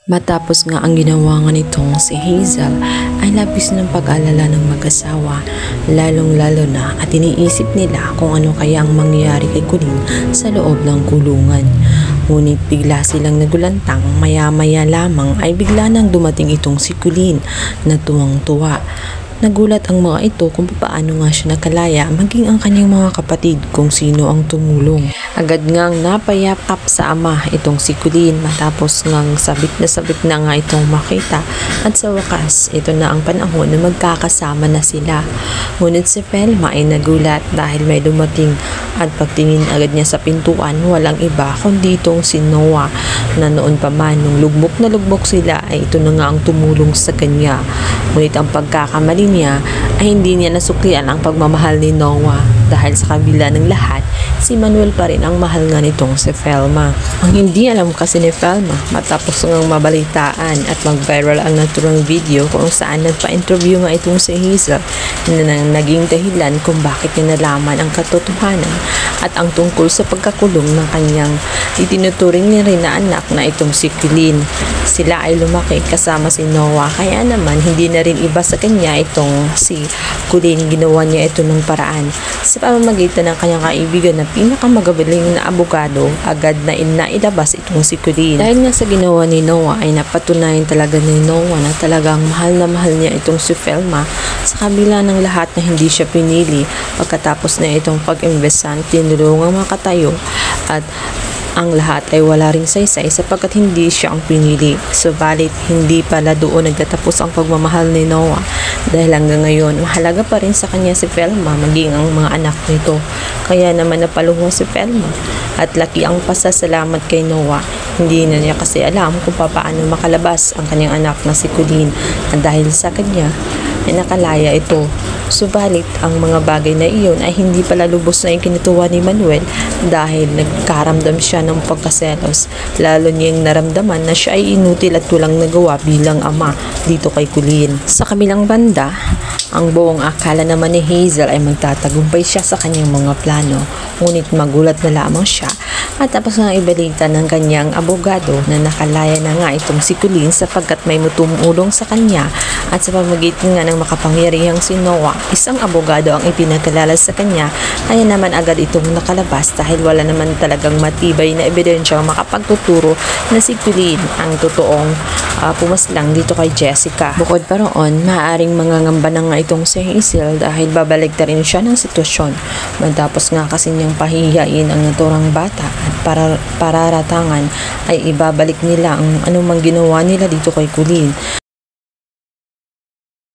Matapos nga ang ginawa nga nitong si Hazel ay labis ng pag-alala ng mag-asawa, lalong-lalo na at iniisip nila kung ano kaya ang mangyayari kay Colleen sa loob ng kulungan. Ngunit bigla silang nagulantang, maya-maya lamang ay bigla nang dumating itong si Colleen na tuwang-tuwa. Nagulat ang mga ito kung paano nga siya nakalaya, maging ang kanyang mga kapatid kung sino ang tumulong. Agad ngang napayakap sa ama itong si Colleen matapos ngang sabik na nga itong makita, at sa wakas ito na ang panahon na magkakasama na sila. Ngunit si Velma ay nagulat dahil may dumating, at pagtingin agad niya sa pintuan, walang iba kundi itong si Noah, na noon pa man nung lugmok na lugmok sila ay ito na nga ang tumulong sa kanya. Ngunit ang pagkakamali niya ay hindi niya nasuklian ang pagmamahal ni Noah, dahil sa kabila ng lahat, si Manuel pa rin ang mahal nga nitong si Velma. Ang hindi alam kasi ni Velma, matapos ngang mabalitaan at mag-viral ang naturang video kung saan nagpa-interview nga itong si Hazel, na naging dahilan kung bakit niya nalaman ang katotohanan at ang tungkol sa pagkakulong ng kanyang itinuturing ni rin na anak na itong si Colleen. Sila ay lumaki kasama si Noah, kaya naman hindi na rin iba sa kanya itong si Colleen. Ginawa niya ito ng paraan sa pamamagitan ng kanyang kaibigan na pinakamagaling na abogado. Agad na inailabas itong si Colleen. Dahil nga sa ginawa ni Noah ay napatunayan talaga ni Noah na talagang mahal na mahal niya itong si Velma, sa kabila ng lahat na hindi siya pinili. Pagkatapos na itong pag-imbesan, tinulungang makatayo, at ang lahat ay wala ring saysay sapagkat hindi siya ang pinili. Subalit hindi pala doon nagtatapos ang pagmamahal ni Noah, dahil hanggang ngayon mahalaga pa rin sa kanya si Velma, maging ang mga anak nito. Kaya naman napalungo si Velma, at laki ang pasasalamat kay Noah. Hindi na niya kasi alam kung paano makalabas ang kanyang anak na si Colleen, at dahil sa kanya ay nakalaya ito. Subalit ang mga bagay na iyon ay hindi pala lubos na ikinituwa ni Manuel, dahil nagkaramdam siya ng pagkaselos. Lalo niyang naramdaman na siya ay inutil at walang nagawa bilang ama dito kay Colleen. Sa kabilang banda, ang buong akala naman ni Hazel ay magtatagumpay siya sa kanyang mga plano. Ngunit magulat na lamang siya at tapos nga ibalita ng kanyang abogado na nakalaya na nga itong si Colleen sapagkat may tumulong sa kanya, at sa pamamagitan nga ng makapangyarihang si Noah, isang abogado ang ipinagkalala sa kanya. Kaya naman agad itong nakalabas dahil wala naman talagang matibay na ebidensya makapagtuturo na si Colleen ang totoong pumaslang dito kay Jessica. Bukod pa roon, maaaring mangangamba na nga itong si Hazel dahil babalik na rin siya ng sitwasyon matapos nga kasi niyang pahihiyain ang naturang bata, at pararatangan ay ibabalik nila ang anumang ginawa nila dito kay Colleen.